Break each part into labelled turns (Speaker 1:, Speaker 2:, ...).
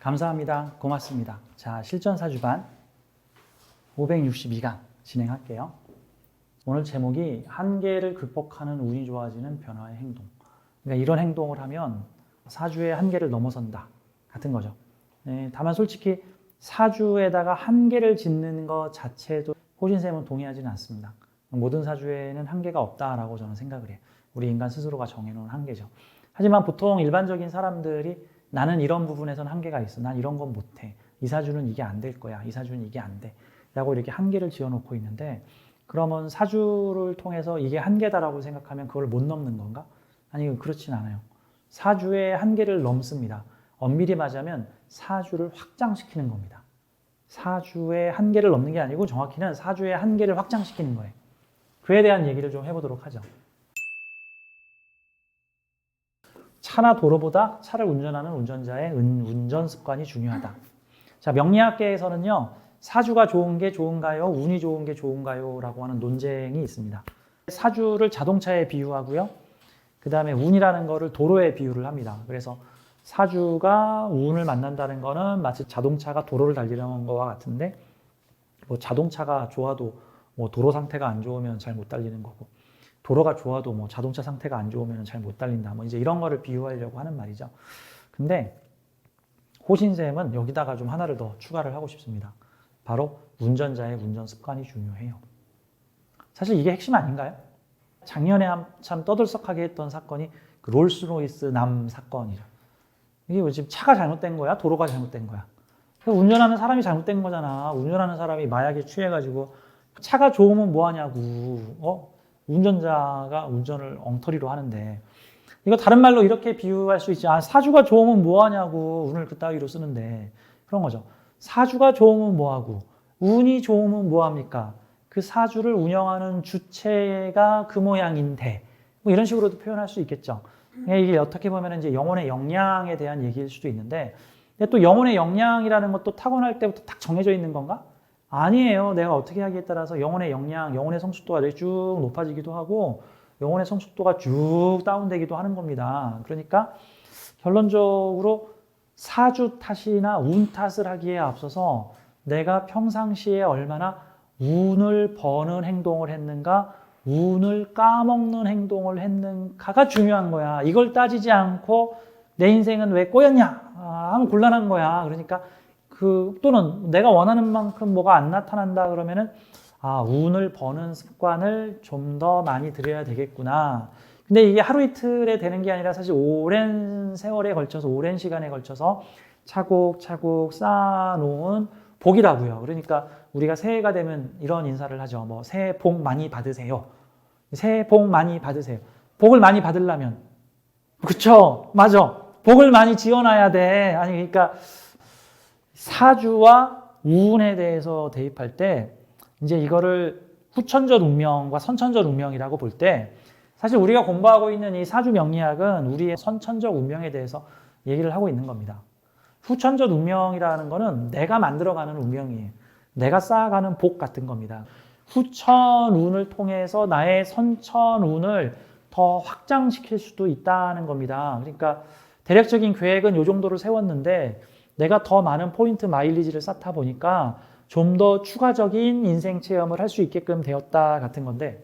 Speaker 1: 감사합니다. 고맙습니다. 자, 실전사주반 562강 진행할게요. 오늘 제목이 한계를 극복하는 운이 좋아지는 변화의 행동. 그러니까 이런 행동을 하면 사주의 한계를 넘어선다 같은 거죠. 네, 다만 솔직히 사주에다가 한계를 짓는 것 자체도 호신쌤은 동의하지는 않습니다. 모든 사주에는 한계가 없다라고 저는 생각을 해요. 우리 인간 스스로가 정해놓은 한계죠. 하지만 보통 일반적인 사람들이 나는 이런 부분에서는 한계가 있어. 난 이런 건 못해. 이 사주는 이게 안 될 거야. 이 사주는 이게 안 돼. 라고 이렇게 한계를 지어놓고 있는데, 그러면 사주를 통해서 이게 한계다라고 생각하면 그걸 못 넘는 건가? 아니, 그렇진 않아요. 사주의 한계를 넘습니다. 엄밀히 말하자면 사주를 확장시키는 겁니다. 사주의 한계를 넘는 게 아니고 정확히는 사주의 한계를 확장시키는 거예요. 그에 대한 얘기를 좀 해보도록 하죠. 차나 도로보다 차를 운전하는 운전자의 운전 습관이 중요하다. 자, 명리학계에서는요, 사주가 좋은 게 좋은가요? 운이 좋은 게 좋은가요? 라고 하는 논쟁이 있습니다. 사주를 자동차에 비유하고요. 그 다음에 운이라는 거를 도로에 비유를 합니다. 그래서 사주가 운을 만난다는 거는 마치 자동차가 도로를 달리는 거와 같은데, 뭐 자동차가 좋아도 뭐 도로 상태가 안 좋으면 잘 못 달리는 거고, 도로가 좋아도 뭐 자동차 상태가 안 좋으면 잘 못 달린다. 뭐 이제 이런 거를 비유하려고 하는 말이죠. 근데 호신쌤은 여기다가 좀 하나를 더 추가를 하고 싶습니다. 바로 운전자의 운전 습관이 중요해요. 사실 이게 핵심 아닌가요? 작년에 한참 떠들썩하게 했던 사건이 그 롤스로이스 남 사건이죠. 이게 지금 차가 잘못된 거야? 도로가 잘못된 거야? 운전하는 사람이 잘못된 거잖아. 운전하는 사람이 마약에 취해가지고 차가 좋으면 뭐 하냐고. 운전자가 운전을 엉터리로 하는데, 이거 다른 말로 이렇게 비유할 수 있지. 사주가 좋으면 뭐 하냐고. 운을 그따위로 쓰는데 그런 거죠. 사주가 좋으면 뭐 하고 운이 좋으면 뭐 합니까? 그 사주를 운영하는 주체가 그 모양인데, 뭐 이런 식으로도 표현할 수 있겠죠. 이게 어떻게 보면 이제 영혼의 역량에 대한 얘기일 수도 있는데, 근데 또 영혼의 역량이라는 것도 타고날 때부터 딱 정해져 있는 건가? 아니에요. 내가 어떻게 하기에 따라서 영혼의 역량, 영혼의 성숙도가 쭉 높아지기도 하고 영혼의 성숙도가 쭉 다운되기도 하는 겁니다. 그러니까 결론적으로 사주 탓이나 운 탓을 하기에 앞서서 내가 평상시에 얼마나 운을 버는 행동을 했는가, 운을 까먹는 행동을 했는가가 중요한 거야. 이걸 따지지 않고 내 인생은 왜 꼬였냐 하면 곤란한 거야. 그러니까 또는 내가 원하는 만큼 뭐가 안 나타난다 그러면은 운을 버는 습관을 좀 더 많이 들여야 되겠구나. 근데 이게 하루 이틀에 되는 게 아니라 사실 오랜 세월에 걸쳐서, 오랜 시간에 걸쳐서 차곡차곡 쌓아놓은 복이라고요. 그러니까 우리가 새해가 되면 이런 인사를 하죠. 뭐 새해 복 많이 받으세요. 새해 복 많이 받으세요. 복을 많이 받으려면, 그쵸? 맞아. 복을 많이 지어놔야 돼. 아니, 그러니까 사주와 운에 대해서 대입할 때 이제 이거를 후천적 운명과 선천적 운명이라고 볼 때, 사실 우리가 공부하고 있는 이 사주 명리학은 우리의 선천적 운명에 대해서 얘기를 하고 있는 겁니다. 후천적 운명이라는 거는 내가 만들어가는 운명이에요. 내가 쌓아가는 복 같은 겁니다. 후천 운을 통해서 나의 선천 운을 더 확장시킬 수도 있다는 겁니다. 그러니까 대략적인 계획은 이 정도를 세웠는데 내가 더 많은 포인트 마일리지를 쌓다 보니까 좀 더 추가적인 인생 체험을 할 수 있게끔 되었다 같은 건데,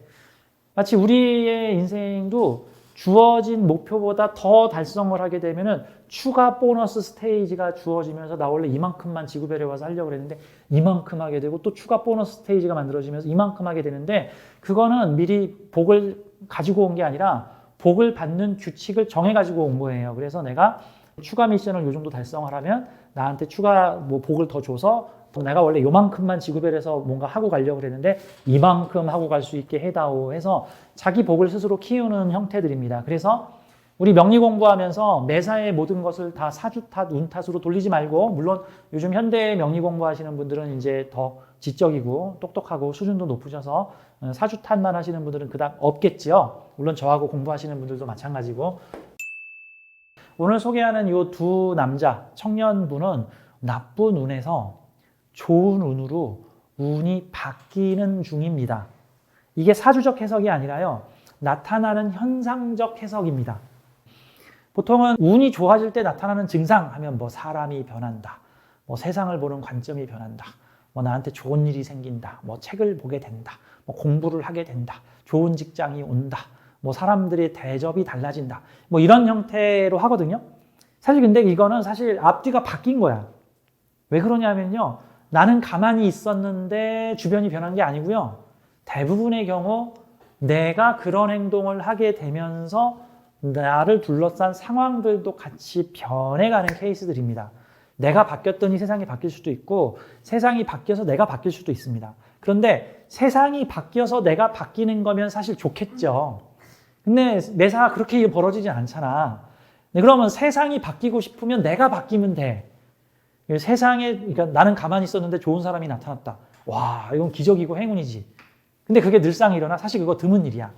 Speaker 1: 마치 우리의 인생도 주어진 목표보다 더 달성을 하게 되면은 추가 보너스 스테이지가 주어지면서 나 원래 이만큼만 지구별에 와서 하려고 그랬는데 이만큼 하게 되고, 또 추가 보너스 스테이지가 만들어지면서 이만큼 하게 되는데, 그거는 미리 복을 가지고 온 게 아니라 복을 받는 규칙을 정해 가지고 온 거예요. 그래서 내가 추가 미션을 이 정도 달성을 하면 나한테 추가 뭐 복을 더 줘서 내가 원래 요만큼만 지구별에서 뭔가 하고 가려고 그랬는데 이만큼 하고 갈 수 있게 해다오 해서 자기 복을 스스로 키우는 형태들입니다. 그래서 우리 명리 공부하면서 매사의 모든 것을 다 사주 탓, 운 탓으로 돌리지 말고, 물론 요즘 현대 명리 공부하시는 분들은 이제 더 지적이고 똑똑하고 수준도 높으셔서 사주 탓만 하시는 분들은 그닥 없겠지요. 물론 저하고 공부하시는 분들도 마찬가지고. 오늘 소개하는 이 두 남자, 청년분은 나쁜 운에서 좋은 운으로 운이 바뀌는 중입니다. 이게 사주적 해석이 아니라요, 나타나는 현상적 해석입니다. 보통은 운이 좋아질 때 나타나는 증상 하면 뭐 사람이 변한다, 뭐 세상을 보는 관점이 변한다, 뭐 나한테 좋은 일이 생긴다, 뭐 책을 보게 된다, 뭐 공부를 하게 된다, 좋은 직장이 온다, 뭐 사람들의 대접이 달라진다, 뭐 이런 형태로 하거든요. 사실 근데 이거는 사실 앞뒤가 바뀐 거야. 왜 그러냐면요, 나는 가만히 있었는데 주변이 변한 게 아니고요, 대부분의 경우 내가 그런 행동을 하게 되면서 나를 둘러싼 상황들도 같이 변해가는 케이스들입니다. 내가 바뀌었더니 세상이 바뀔 수도 있고 세상이 바뀌어서 내가 바뀔 수도 있습니다. 그런데 세상이 바뀌어서 내가 바뀌는 거면 사실 좋겠죠. 근데 매사 그렇게 벌어지진 않잖아. 그러면 세상이 바뀌고 싶으면 내가 바뀌면 돼. 세상에, 그러니까 나는 가만히 있었는데 좋은 사람이 나타났다. 와, 이건 기적이고 행운이지. 근데 그게 늘상 일어나? 사실 그거 드문 일이야.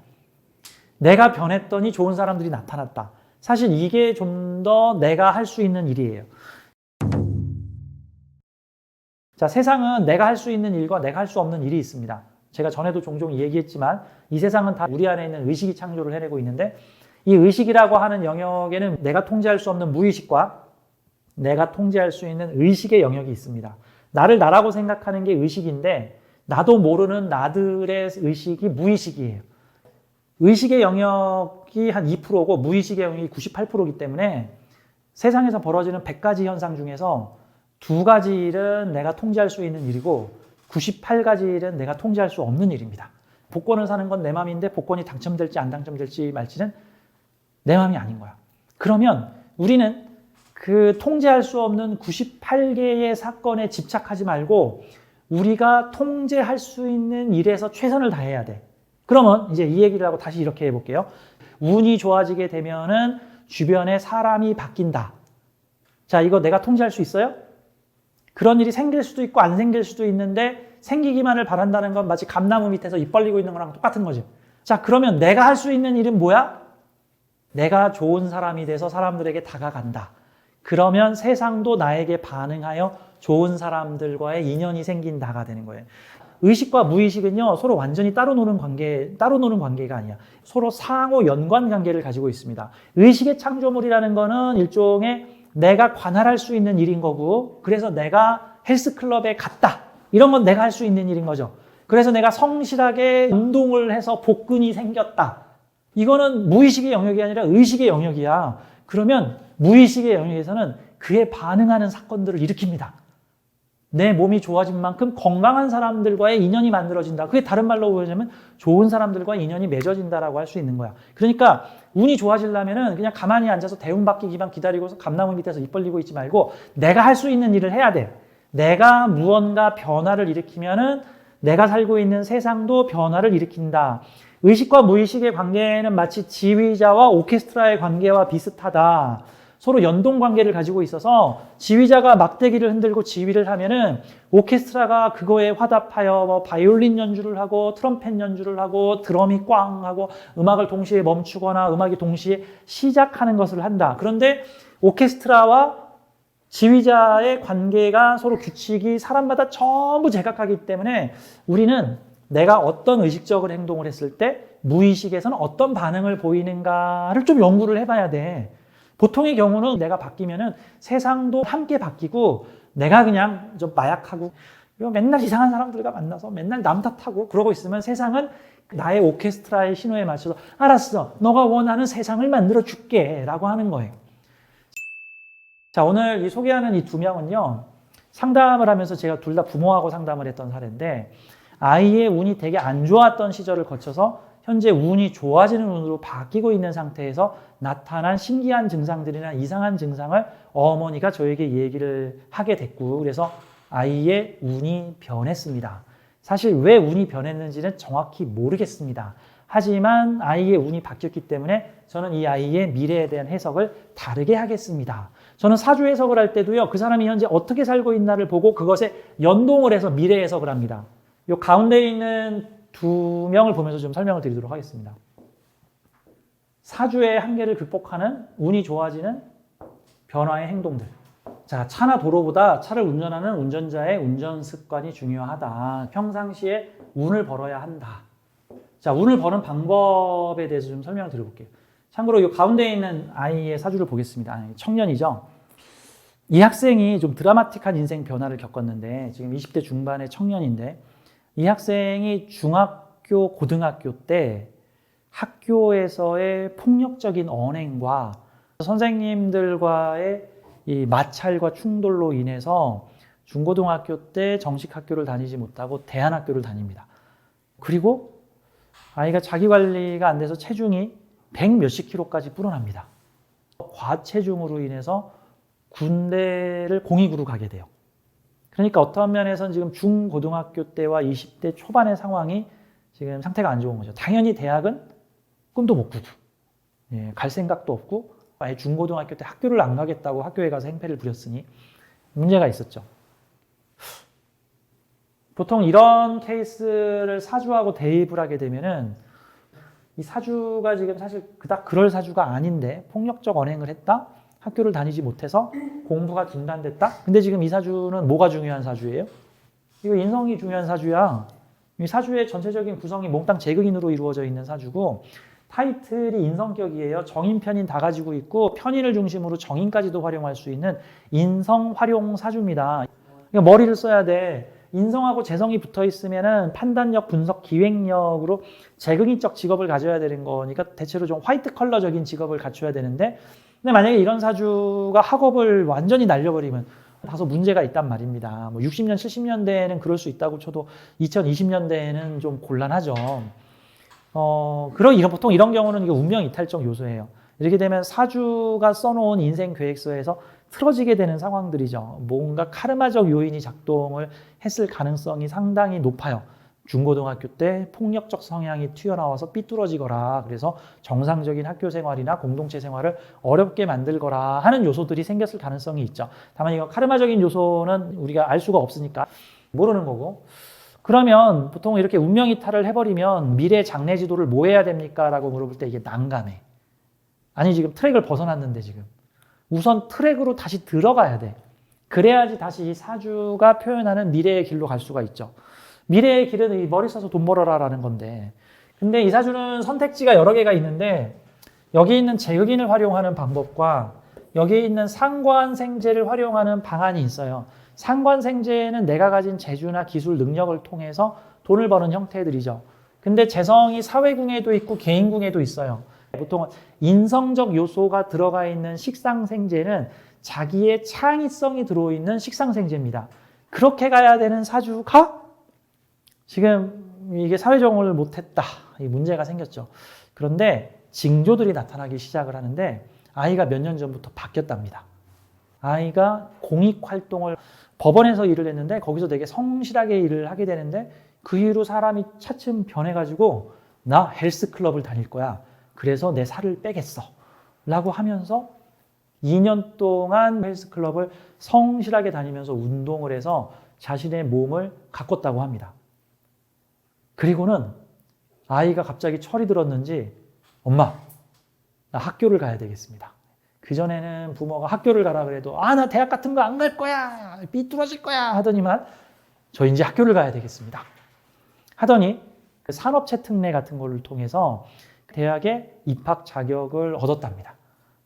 Speaker 1: 내가 변했더니 좋은 사람들이 나타났다. 사실 이게 좀 더 내가 할 수 있는 일이에요. 자, 세상은 내가 할 수 있는 일과 내가 할 수 없는 일이 있습니다. 제가 전에도 종종 얘기했지만 이 세상은 다 우리 안에 있는 의식이 창조를 해내고 있는데, 이 의식이라고 하는 영역에는 내가 통제할 수 없는 무의식과 내가 통제할 수 있는 의식의 영역이 있습니다. 나를 나라고 생각하는 게 의식인데 나도 모르는 나들의 의식이 무의식이에요. 의식의 영역이 한 2%고 무의식의 영역이 98%이기 때문에 세상에서 벌어지는 100가지 현상 중에서 2가지 일은 내가 통제할 수 있는 일이고 98가지 일은 내가 통제할 수 없는 일입니다. 복권을 사는 건 내 맘인데 복권이 당첨될지 안 당첨될지 말지는 내 맘이 아닌 거야. 그러면 우리는 그 통제할 수 없는 98개의 사건에 집착하지 말고 우리가 통제할 수 있는 일에서 최선을 다해야 돼. 그러면 이제 이 얘기를 하고 다시 이렇게 해볼게요. 운이 좋아지게 되면은 주변에 사람이 바뀐다. 자, 이거 내가 통제할 수 있어요? 그런 일이 생길 수도 있고 안 생길 수도 있는데 생기기만을 바란다는 건 마치 감나무 밑에서 입 벌리고 있는 거랑 똑같은 거죠. 자, 그러면 내가 할 수 있는 일은 뭐야? 내가 좋은 사람이 돼서 사람들에게 다가간다. 그러면 세상도 나에게 반응하여 좋은 사람들과의 인연이 생긴다가 되는 거예요. 의식과 무의식은요, 서로 완전히 따로 노는 관계가 아니야. 서로 상호 연관 관계를 가지고 있습니다. 의식의 창조물이라는 거는 일종의 내가 관할할 수 있는 일인 거고, 그래서 내가 헬스클럽에 갔다. 이런 건 내가 할 수 있는 일인 거죠. 그래서 내가 성실하게 운동을 해서 복근이 생겼다. 이거는 무의식의 영역이 아니라 의식의 영역이야. 그러면 무의식의 영역에서는 그에 반응하는 사건들을 일으킵니다. 내 몸이 좋아진 만큼 건강한 사람들과의 인연이 만들어진다. 그게 다른 말로 보자면 좋은 사람들과 인연이 맺어진다라고 할 수 있는 거야. 그러니까 운이 좋아지려면은 그냥 가만히 앉아서 대운받기기만 기다리고서 감나무 밑에서 입 벌리고 있지 말고 내가 할 수 있는 일을 해야 돼. 내가 무언가 변화를 일으키면은 내가 살고 있는 세상도 변화를 일으킨다. 의식과 무의식의 관계는 마치 지휘자와 오케스트라의 관계와 비슷하다. 서로 연동 관계를 가지고 있어서 지휘자가 막대기를 흔들고 지휘를 하면은 오케스트라가 그거에 화답하여 뭐 바이올린 연주를 하고 트럼펫 연주를 하고 드럼이 꽝 하고 음악을 동시에 멈추거나 음악이 동시에 시작하는 것을 한다. 그런데 오케스트라와 지휘자의 관계가 서로 규칙이 사람마다 전부 제각하기 때문에 우리는 내가 어떤 의식적인 행동을 했을 때 무의식에서는 어떤 반응을 보이는가를 좀 연구를 해봐야 돼. 보통의 경우는 내가 바뀌면은 세상도 함께 바뀌고 내가 그냥 좀 마약하고 맨날 이상한 사람들과 만나서 맨날 남 탓하고 그러고 있으면 세상은 나의 오케스트라의 신호에 맞춰서 알았어, 너가 원하는 세상을 만들어 줄게 라고 하는 거예요. 자, 오늘 이 소개하는 이 2명은요, 상담을 하면서 제가 둘 다 부모하고 상담을 했던 사례인데 아이의 운이 되게 안 좋았던 시절을 거쳐서 현재 운이 좋아지는 운으로 바뀌고 있는 상태에서 나타난 신기한 증상들이나 이상한 증상을 어머니가 저에게 얘기를 하게 됐고, 그래서 아이의 운이 변했습니다. 사실 왜 운이 변했는지는 정확히 모르겠습니다. 하지만 아이의 운이 바뀌었기 때문에 저는 이 아이의 미래에 대한 해석을 다르게 하겠습니다. 저는 사주 해석을 할 때도요, 그 사람이 현재 어떻게 살고 있나를 보고 그것에 연동을 해서 미래 해석을 합니다. 이 가운데 있는 2명을 보면서 좀 설명을 드리도록 하겠습니다. 사주의 한계를 극복하는 운이 좋아지는 변화의 행동들. 자, 차나 도로보다 차를 운전하는 운전자의 운전 습관이 중요하다. 평상시에 운을 벌어야 한다. 자, 운을 버는 방법에 대해서 좀 설명을 드려볼게요. 참고로 이 가운데 있는 아이의 사주를 보겠습니다. 청년이죠. 이 학생이 좀 드라마틱한 인생 변화를 겪었는데 지금 20대 중반의 청년인데 이 학생이 중학교, 고등학교 때 학교에서의 폭력적인 언행과 선생님들과의 이 마찰과 충돌로 인해서 중고등학교 때 정식 학교를 다니지 못하고 대안학교를 다닙니다. 그리고 아이가 자기관리가 안 돼서 체중이 100 몇십 킬로까지 불어납니다. 과체중으로 인해서 군대를 공익으로 가게 돼요. 그러니까 어떤 면에서는 지금 중고등학교 때와 20대 초반의 상황이 지금 상태가 안 좋은 거죠. 당연히 대학은 꿈도 못 꾸고 갈 생각도 없고 아예 중고등학교 때 학교를 안 가겠다고 학교에 가서 행패를 부렸으니 문제가 있었죠. 보통 이런 케이스를 사주하고 대입을 하게 되면은 이 사주가 지금 사실 그닥 그럴 사주가 아닌데 폭력적 언행을 했다? 학교를 다니지 못해서 공부가 중단됐다? 근데 지금 이 사주는 뭐가 중요한 사주예요? 이거 인성이 중요한 사주야. 이 사주의 전체적인 구성이 몽땅 재극인으로 이루어져 있는 사주고 타이틀이 인성격이에요. 정인, 편인 다 가지고 있고 편인을 중심으로 정인까지도 활용할 수 있는 인성 활용 사주입니다. 그러니까 머리를 써야 돼. 인성하고 재성이 붙어 있으면은 판단력, 분석, 기획력으로 재극인적 직업을 가져야 되는 거니까 대체로 좀 화이트 컬러적인 직업을 갖춰야 되는데 근데 만약에 이런 사주가 학업을 완전히 날려버리면 다소 문제가 있단 말입니다. 뭐 60년, 70년대에는 그럴 수 있다고 쳐도 2020년대에는 좀 곤란하죠. 보통 이런 경우는 이게 운명 이탈적 요소예요. 이렇게 되면 사주가 써놓은 인생 계획서에서 틀어지게 되는 상황들이죠. 뭔가 카르마적 요인이 작동을 했을 가능성이 상당히 높아요. 중고등학교 때 폭력적 성향이 튀어나와서 삐뚤어지거라. 그래서 정상적인 학교 생활이나 공동체 생활을 어렵게 만들거라 하는 요소들이 생겼을 가능성이 있죠. 다만 이거 카르마적인 요소는 우리가 알 수가 없으니까 모르는 거고. 그러면 보통 이렇게 운명 이탈을 해버리면 미래 장래 지도를 뭐 해야 됩니까? 라고 물어볼 때 이게 난감해. 아니 지금 트랙을 벗어났는데 지금. 우선 트랙으로 다시 들어가야 돼. 그래야지 다시 이 사주가 표현하는 미래의 길로 갈 수가 있죠. 미래의 길은 이 머리 써서 돈 벌어라라는 건데 근데 이 사주는 선택지가 여러 개가 있는데 여기 있는 재흑인을 활용하는 방법과 여기 있는 상관생재를 활용하는 방안이 있어요. 상관생재는 내가 가진 재주나 기술, 능력을 통해서 돈을 버는 형태들이죠. 근데 재성이 사회궁에도 있고 개인궁에도 있어요. 보통은 인성적 요소가 들어가 있는 식상생재는 자기의 창의성이 들어있는 식상생재입니다. 그렇게 가야 되는 사주가 지금 이게 사회적응을 못했다. 이 문제가 생겼죠. 그런데 징조들이 나타나기 시작을 하는데 아이가 몇 년 전부터 바뀌었답니다. 아이가 공익활동을 법원에서 일을 했는데 거기서 되게 성실하게 일을 하게 되는데 그 이후로 사람이 차츰 변해가지고 나 헬스클럽을 다닐 거야. 그래서 내 살을 빼겠어. 라고 하면서 2년 동안 헬스클럽을 성실하게 다니면서 운동을 해서 자신의 몸을 가꿨다고 합니다. 그리고는 아이가 갑자기 철이 들었는지 엄마, 나 학교를 가야 되겠습니다. 그전에는 부모가 학교를 가라 그래도 나 대학 같은 거 안 갈 거야. 삐뚤어질 거야. 하더니만 저 이제 학교를 가야 되겠습니다. 하더니 그 산업체 특례 같은 거를 통해서 대학에 입학 자격을 얻었답니다.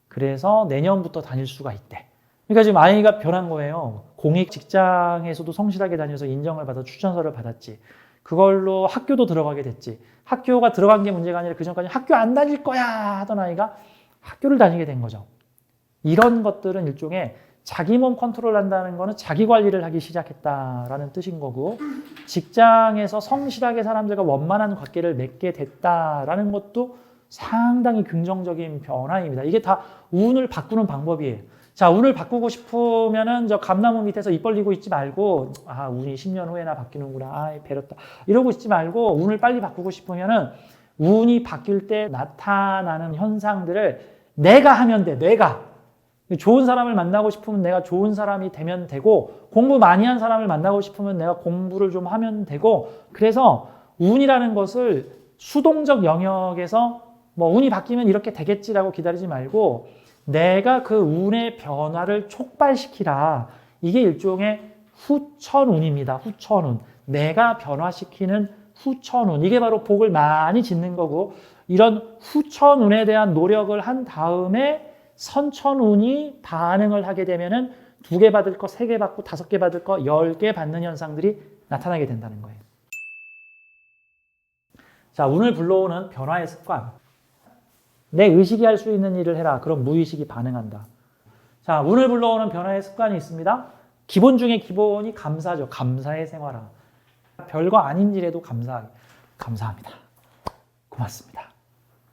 Speaker 1: 그래서 내년부터 다닐 수가 있대. 그러니까 지금 아이가 변한 거예요. 공익 직장에서도 성실하게 다녀서 인정을 받아 추천서를 받았지. 그걸로 학교도 들어가게 됐지. 학교가 들어간 게 문제가 아니라 그전까지 학교 안 다닐 거야 하던 아이가 학교를 다니게 된 거죠. 이런 것들은 일종의 자기 몸 컨트롤한다는 거는 자기 관리를 하기 시작했다라는 뜻인 거고 직장에서 성실하게 사람들과 원만한 관계를 맺게 됐다라는 것도 상당히 긍정적인 변화입니다. 이게 다 운을 바꾸는 방법이에요. 자, 운을 바꾸고 싶으면은 저 감나무 밑에서 입 벌리고 있지 말고 운이 10년 후에나 바뀌는구나. 배렸다. 이러고 있지 말고 운을 빨리 바꾸고 싶으면은 운이 바뀔 때 나타나는 현상들을 내가 하면 돼. 내가. 좋은 사람을 만나고 싶으면 내가 좋은 사람이 되면 되고 공부 많이 한 사람을 만나고 싶으면 내가 공부를 좀 하면 되고 그래서 운이라는 것을 수동적 영역에서 운이 바뀌면 이렇게 되겠지라고 기다리지 말고 내가 그 운의 변화를 촉발시키라. 이게 일종의 후천운입니다. 후천운. 내가 변화시키는 후천운. 이게 바로 복을 많이 짓는 거고, 이런 후천운에 대한 노력을 한 다음에 선천운이 반응을 하게 되면은 2개 받을 거, 3개 받고 5개 받을 거, 10개 받는 현상들이 나타나게 된다는 거예요. 자, 운을 불러오는 변화의 습관. 내 의식이 할 수 있는 일을 해라. 그럼 무의식이 반응한다. 자, 운을 불러오는 변화의 습관이 있습니다. 기본 중에 기본이 감사죠. 감사의 생활화. 별거 아닌 일에도 감사합니다. 고맙습니다.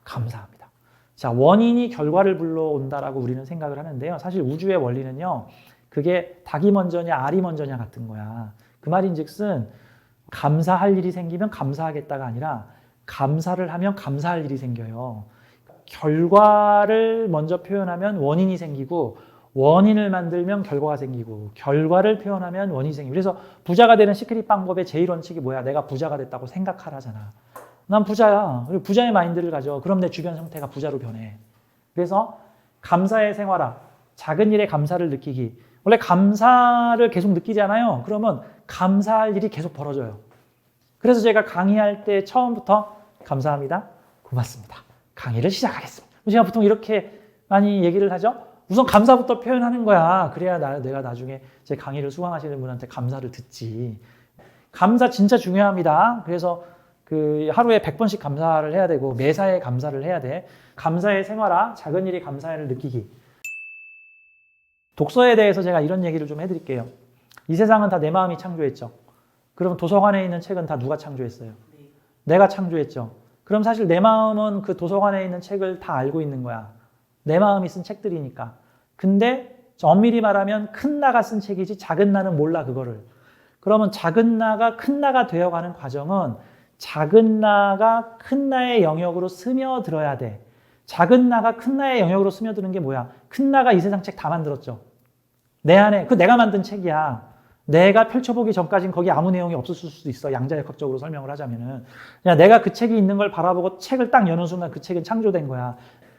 Speaker 1: 감사합니다. 자, 원인이 결과를 불러온다라고 우리는 생각을 하는데요. 사실 우주의 원리는요. 그게 닭이 먼저냐 알이 먼저냐 같은 거야. 그 말인즉슨 감사할 일이 생기면 감사하겠다가 아니라 감사를 하면 감사할 일이 생겨요. 결과를 먼저 표현하면 원인이 생기고 원인을 만들면 결과가 생기고 결과를 표현하면 원인이 생기고 그래서 부자가 되는 시크릿 방법의 제일 원칙이 뭐야? 내가 부자가 됐다고 생각하라잖아. 난 부자야. 그리고 부자의 마인드를 가져. 그럼 내 주변 형태가 부자로 변해. 그래서 감사의 생활화, 작은 일에 감사를 느끼기. 원래 감사를 계속 느끼잖아요. 그러면 감사할 일이 계속 벌어져요. 그래서 제가 강의할 때 처음부터 감사합니다. 고맙습니다. 강의를 시작하겠습니다. 제가 보통 이렇게 많이 얘기를 하죠. 우선 감사부터 표현하는 거야. 그래야 내가 나중에 제 강의를 수강하시는 분한테 감사를 듣지. 감사 진짜 중요합니다. 그래서 그 하루에 100번씩 감사를 해야 되고 매사에 감사를 해야 돼. 감사의 생활화, 작은 일이 감사를 느끼기. 독서에 대해서 제가 이런 얘기를 좀 해드릴게요. 이 세상은 다 내 마음이 창조했죠. 그럼 도서관에 있는 책은 다 누가 창조했어요? 내가 창조했죠. 그럼 사실 내 마음은 그 도서관에 있는 책을 다 알고 있는 거야. 내 마음이 쓴 책들이니까. 근데 엄밀히 말하면 큰 나가 쓴 책이지 작은 나는 몰라 그거를. 그러면 작은 나가 큰 나가 되어가는 과정은 작은 나가 큰 나의 영역으로 스며들어야 돼. 작은 나가 큰 나의 영역으로 스며드는 게 뭐야? 큰 나가 이 세상 책 다 만들었죠. 내 안에 그 내가 만든 책이야. 내가 펼쳐보기 전까지는 거기 아무 내용이 없었을 수도 있어. 양자역학적으로 설명을 하자면은. 그냥 내가 그 책이 있는 걸 바라보고 책을 딱 여는 순간 그 책은 창조된 거야.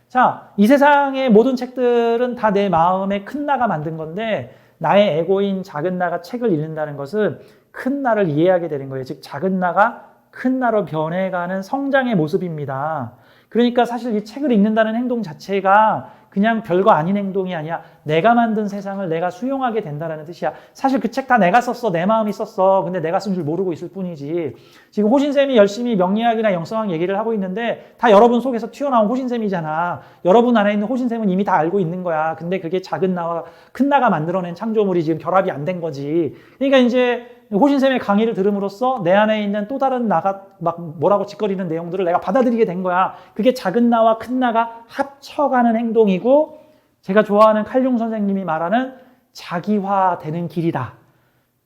Speaker 1: 자, 이 세상의 모든 책들은 다 내 마음의 큰 나가 만든 건데 나의 에고인 작은 나가 책을 읽는다는 것은 큰 나를 이해하게 되는 거예요. 즉 작은 나가 큰 나로 변해가는 성장의 모습입니다. 그러니까 사실 이 책을 읽는다는 행동 자체가 그냥 별거 아닌 행동이 아니야. 내가 만든 세상을 내가 수용하게 된다는 뜻이야. 사실 그 책 다 내가 썼어. 내 마음이 썼어. 근데 내가 쓴 줄 모르고 있을 뿐이지. 지금 호신쌤이 열심히 명리학이나 영성학 얘기를 하고 있는데 다 여러분 속에서 튀어나온 호신쌤이잖아. 여러분 안에 있는 호신쌤은 이미 다 알고 있는 거야. 근데 그게 작은 나와 큰 나가 만들어낸 창조물이 지금 결합이 안 된 거지. 그러니까 이제 호신쌤의 강의를 들음으로써 내 안에 있는 또 다른 나가 막 뭐라고 짓거리는 내용들을 내가 받아들이게 된 거야. 그게 작은 나와 큰 나가 합쳐가는 행동이고 제가 좋아하는 칼융 선생님이 말하는 자기화되는 길이다.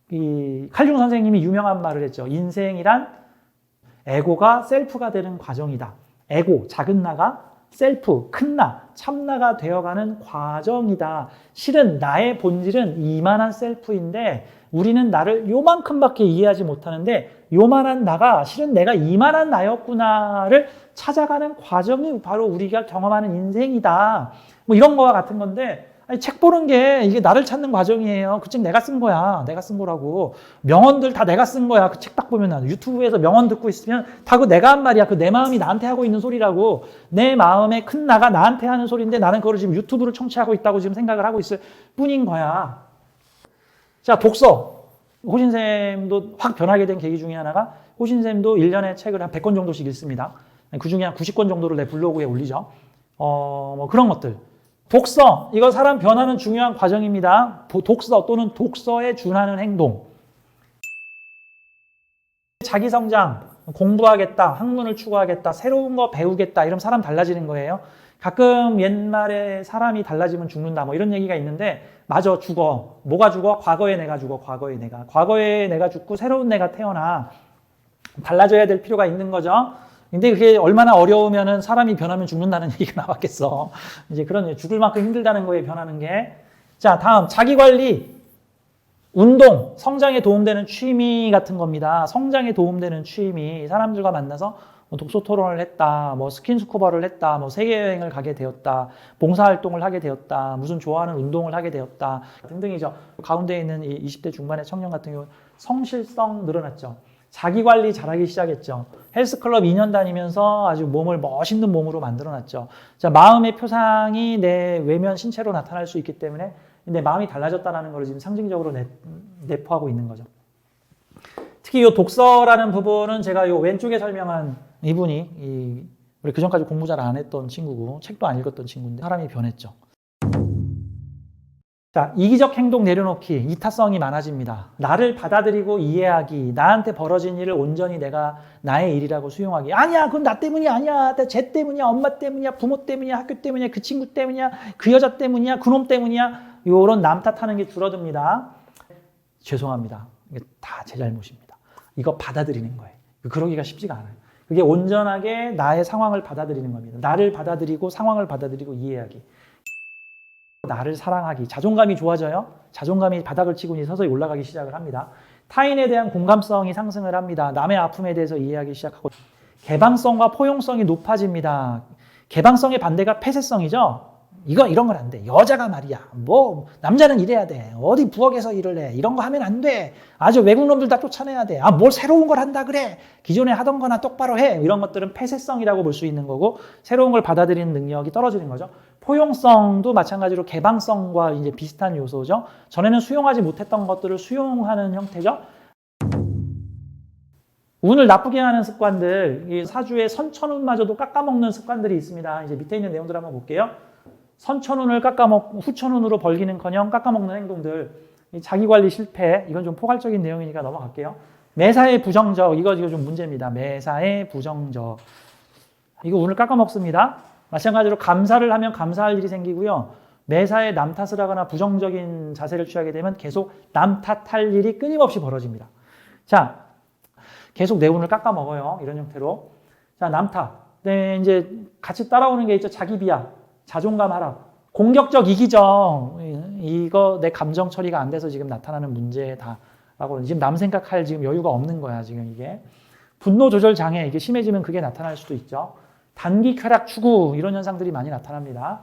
Speaker 1: 이 칼융 선생님이 유명한 말을 했죠. 인생이란 에고가 셀프가 되는 과정이다. 에고, 작은 나가 셀프, 큰 나, 참나가 되어가는 과정이다. 실은 나의 본질은 이만한 셀프인데 우리는 나를 요만큼밖에 이해하지 못하는데 요만한 나가 실은 내가 이만한 나였구나를 찾아가는 과정이 바로 우리가 경험하는 인생이다. 뭐 이런 거와 같은 건데 아니, 책 보는 게 이게 나를 찾는 과정이에요. 그 책 내가 쓴 거야. 내가 쓴 거라고. 명언들 다 내가 쓴 거야. 그 책 딱 보면 유튜브에서 명언 듣고 있으면 다 그 내가 한 말이야. 그 내 마음이 나한테 하고 있는 소리라고. 내 마음의 큰 나가 나한테 하는 소리인데 나는 그거를 지금 유튜브를 청취하고 있다고 지금 생각을 하고 있을 뿐인 거야. 자, 독서. 호신쌤도 확 변하게 된 계기 중에 하나가 호신쌤도 1년에 책을 한 100권 정도씩 읽습니다. 그 중에 한 90권 정도를 내 블로그에 올리죠. 뭐 그런 것들. 독서, 이거 사람 변하는 중요한 과정입니다. 독서 또는 독서에 준하는 행동. 자기 성장, 공부하겠다, 학문을 추구하겠다, 새로운 거 배우겠다, 이러면 사람 달라지는 거예요. 가끔 옛말에 사람이 달라지면 죽는다, 뭐 이런 얘기가 있는데, 맞아, 죽어. 뭐가 죽어? 과거의 내가 죽어, 과거의 내가. 과거의 내가 죽고 새로운 내가 태어나. 달라져야 될 필요가 있는 거죠. 근데 그게 얼마나 어려우면은 사람이 변하면 죽는다는 얘기가 나왔겠어. 이제 그런 죽을 만큼 힘들다는 거에 변하는 게. 자, 다음 자기관리, 운동, 성장에 도움되는 취미 같은 겁니다. 성장에 도움되는 취미. 사람들과 만나서 뭐 독서 토론을 했다, 뭐 스킨스쿠버를 했다, 뭐 세계 여행을 가게 되었다, 봉사활동을 하게 되었다, 무슨 좋아하는 운동을 하게 되었다 등등이죠. 가운데 있는 이 20대 중반의 청년 같은 경우는 성실성 늘어났죠. 자기 관리 잘하기 시작했죠. 헬스클럽 2년 다니면서 아주 몸을 멋있는 몸으로 만들어놨죠. 자, 마음의 표상이 내 외면 신체로 나타날 수 있기 때문에 내 마음이 달라졌다는 걸 지금 상징적으로 내포하고 있는 거죠. 특히 이 독서라는 부분은 제가 이 왼쪽에 설명한 이분이 우리 그전까지 공부 잘 안 했던 친구고 책도 안 읽었던 친구인데 사람이 변했죠. 자, 이기적 행동 내려놓기, 이타성이 많아집니다. 나를 받아들이고 이해하기, 나한테 벌어진 일을 온전히 내가 나의 일이라고 수용하기. 아니야, 그건 나 때문이 아니야. 쟤 때문이야, 엄마 때문이야, 부모 때문이야, 학교 때문이야, 그 친구 때문이야, 그 여자 때문이야, 그놈 때문이야. 이런 남 탓하는 게 줄어듭니다. 죄송합니다. 이게 다 제 잘못입니다. 이거 받아들이는 거예요. 그러기가 쉽지가 않아요. 그게 온전하게 나의 상황을 받아들이는 겁니다. 나를 받아들이고 상황을 받아들이고 이해하기. 나를 사랑하기. 자존감이 좋아져요. 자존감이 바닥을 치고 서서히 올라가기 시작을 합니다. 타인에 대한 공감성이 상승을 합니다. 남의 아픔에 대해서 이해하기 시작하고 개방성과 포용성이 높아집니다. 개방성의 반대가 폐쇄성이죠. 이런 건 안 돼. 여자가 말이야. 뭐 남자는 이래야 돼. 어디 부엌에서 일을 해. 이런 거 하면 안 돼. 아주 외국 놈들 다 쫓아내야 돼. 뭘 새로운 걸 한다 그래. 기존에 하던 거나 똑바로 해. 이런 것들은 폐쇄성이라고 볼 수 있는 거고 새로운 걸 받아들이는 능력이 떨어지는 거죠. 포용성도 마찬가지로 개방성과 이제 비슷한 요소죠. 전에는 수용하지 못했던 것들을 수용하는 형태죠. 운을 나쁘게 하는 습관들, 이 사주의 선천운마저도 깎아먹는 습관들이 있습니다. 이제 밑에 있는 내용들 한번 볼게요. 선천운을 깎아먹고 후천운으로 벌기는커녕 깎아먹는 행동들, 자기관리 실패, 이건 좀 포괄적인 내용이니까 넘어갈게요. 매사에 부정적, 이거 좀 문제입니다. 매사에 부정적, 이거 운을 깎아먹습니다. 마찬가지로 감사를 하면 감사할 일이 생기고요. 매사에 남 탓을 하거나 부정적인 자세를 취하게 되면 계속 남 탓할 일이 끊임없이 벌어집니다. 자, 계속 내 운을 깎아먹어요. 이런 형태로. 자, 남 탓. 네, 이제 같이 따라오는 게 있죠. 자기 비하, 자존감 하락, 공격적 이기적. 이거 내 감정 처리가 안 돼서 지금 나타나는 문제다라고. 지금 남 생각할 지금 여유가 없는 거야, 지금 이게. 분노 조절 장애, 이게 심해지면 그게 나타날 수도 있죠. 단기 쾌락 추구, 이런 현상들이 많이 나타납니다.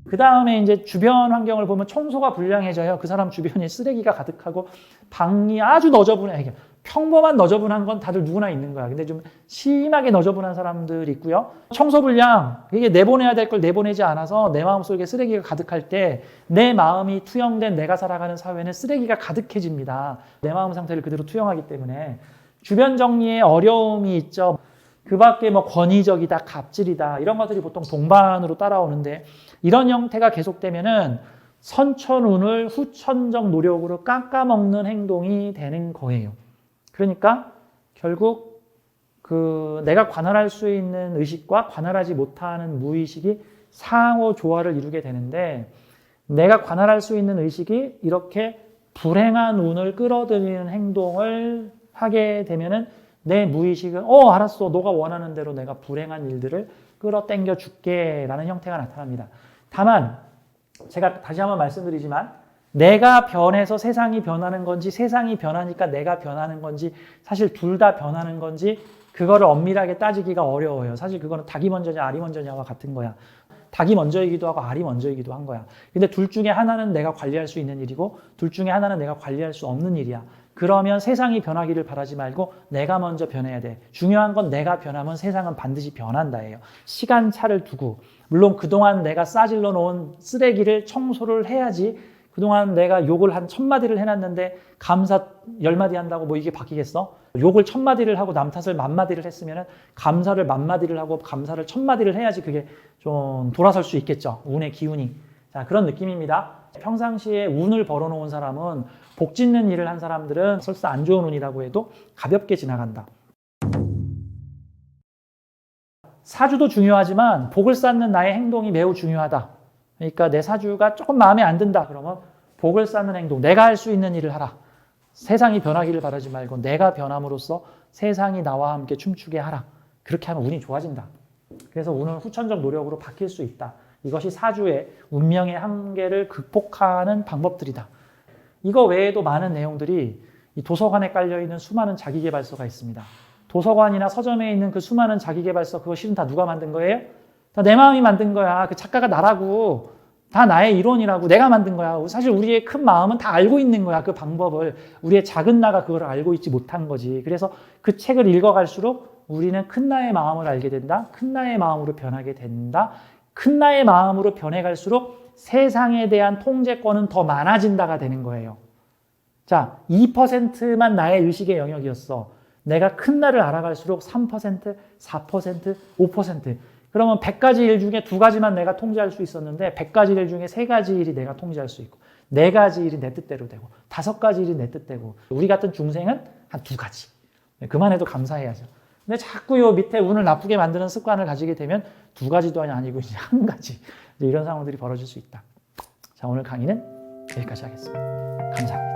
Speaker 1: 그 다음에 이제 주변 환경을 보면 청소가 불량해져요. 그 사람 주변에 쓰레기가 가득하고 방이 아주 너저분해. 평범한 너저분한 건 다들 누구나 있는 거야. 근데 좀 심하게 너저분한 사람들이 있고요. 청소 불량, 이게 내보내야 될 걸 내보내지 않아서 내 마음속에 쓰레기가 가득할 때 내 마음이 투영된 내가 살아가는 사회는 쓰레기가 가득해집니다. 내 마음 상태를 그대로 투영하기 때문에 주변 정리에 어려움이 있죠. 그 밖에 뭐 권위적이다, 갑질이다, 이런 것들이 보통 동반으로 따라오는데 이런 형태가 계속되면은 선천운을 후천적 노력으로 깎아먹는 행동이 되는 거예요. 그러니까 결국 내가 관할할 수 있는 의식과 관할하지 못하는 무의식이 상호 조화를 이루게 되는데 내가 관할할 수 있는 의식이 이렇게 불행한 운을 끌어들이는 행동을 하게 되면은 내 무의식은 알았어. 너가 원하는 대로 내가 불행한 일들을 끌어당겨 줄게 라는 형태가 나타납니다. 다만 제가 다시 한번 말씀드리지만 내가 변해서 세상이 변하는 건지 세상이 변하니까 내가 변하는 건지 사실 둘 다 변하는 건지 그거를 엄밀하게 따지기가 어려워요. 사실 그거는 닭이 먼저냐 알이 먼저냐와 같은 거야. 닭이 먼저이기도 하고 알이 먼저이기도 한 거야. 근데 둘 중에 하나는 내가 관리할 수 있는 일이고 둘 중에 하나는 내가 관리할 수 없는 일이야. 그러면 세상이 변하기를 바라지 말고 내가 먼저 변해야 돼. 중요한 건 내가 변하면 세상은 반드시 변한다예요. 시간차를 두고 물론 그동안 내가 싸질러 놓은 쓰레기를 청소를 해야지. 그동안 내가 욕을 한 1000마디를 해놨는데 감사 10마디 한다고 뭐 이게 바뀌겠어? 욕을 1000마디를 하고 남 탓을 10,000마디를 했으면 감사를 10,000마디를 하고 감사를 1000마디를 해야지 그게 좀 돌아설 수 있겠죠. 운의 기운이. 자, 그런 느낌입니다. 평상시에 운을 벌어놓은 사람은 복 짓는 일을 한 사람들은 설사 안 좋은 운이라고 해도 가볍게 지나간다. 사주도 중요하지만 복을 쌓는 나의 행동이 매우 중요하다. 그러니까 내 사주가 조금 마음에 안 든다. 그러면 복을 쌓는 행동, 내가 할 수 있는 일을 하라. 세상이 변하기를 바라지 말고 내가 변함으로써 세상이 나와 함께 춤추게 하라. 그렇게 하면 운이 좋아진다. 그래서 운은 후천적 노력으로 바뀔 수 있다. 이것이 사주의 운명의 한계를 극복하는 방법들이다. 이거 외에도 많은 내용들이 이 도서관에 깔려있는 수많은 자기계발서가 있습니다. 도서관이나 서점에 있는 그 수많은 자기계발서 그거 실은 다 누가 만든 거예요? 다 내 마음이 만든 거야. 그 작가가 나라고. 다 나의 이론이라고 내가 만든 거야. 사실 우리의 큰 마음은 다 알고 있는 거야. 그 방법을. 우리의 작은 나가 그걸 알고 있지 못한 거지. 그래서 그 책을 읽어갈수록 우리는 큰 나의 마음을 알게 된다. 큰 나의 마음으로 변하게 된다. 큰 나의 마음으로 변해갈수록 세상에 대한 통제권은 더 많아진다가 되는 거예요. 자, 2%만 나의 의식의 영역이었어. 내가 큰 나를 알아갈수록 3%, 4%, 5%. 그러면 100가지 일 중에 2가지만 내가 통제할 수 있었는데 100가지 일 중에 3가지 일이 내가 통제할 수 있고 4가지 일이 내 뜻대로 되고 5가지 일이 내 뜻대로. 우리 같은 중생은 한 2가지. 그만해도 감사해야죠. 근데 자꾸 요 밑에 운을 나쁘게 만드는 습관을 가지게 되면 2가지도 아니고 이제 1가지. 이런 상황들이 벌어질 수 있다. 자, 오늘 강의는 여기까지 하겠습니다. 감사합니다.